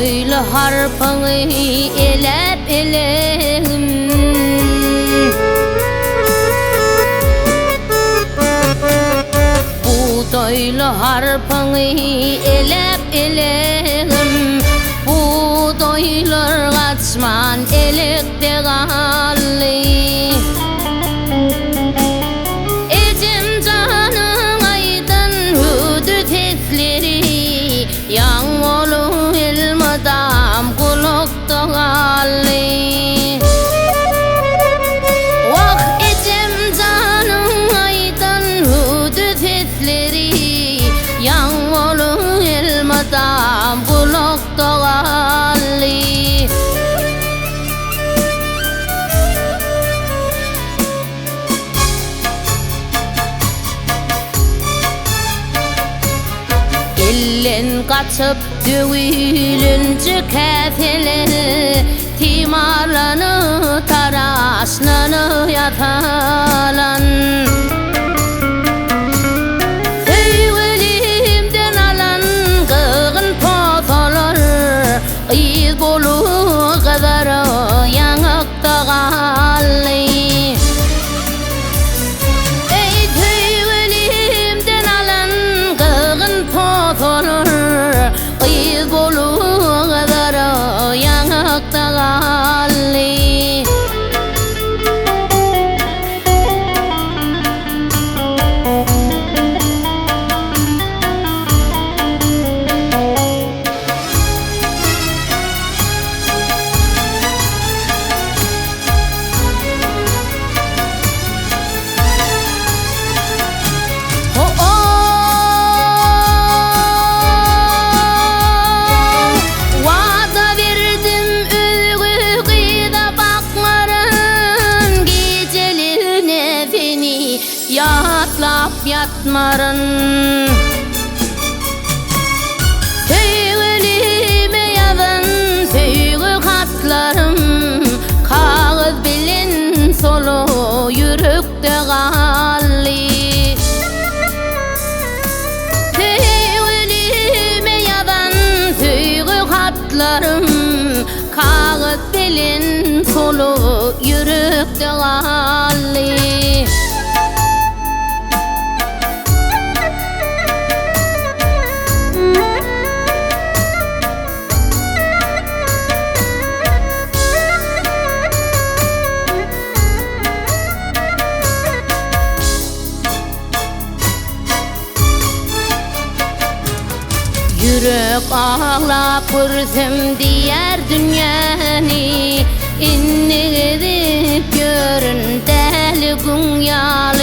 Buğdaylı harpanı elep elem, buğdaylı harpanı elep elem, buğdaylar kaçman elekte kallı. Ecem canın aydın hüdü tesleri, yağmurlu elmadam kulakta kallı. Vah ecem canın aydın hüdü tesleri, yağmurlu elmadam kulakta kallı. Ellen kaçıp dövülünce kefeli, timarlanı taraşlanı yatalan. Söylelimden alan kığın potalar, iz bolu kadar yanıkta kallı. Iz bolu kadar yanıkta kallı. Yatlap yatmarın, söyleme yazın söyle katlarım, kağıt bilin solu yürekte kallı. Söyleme yazın söyle katlarım, kağıt bilin solu yürekte kallı. Yürek ağlap görsem diğer dünyanı, inni gidip görün deli gün yal.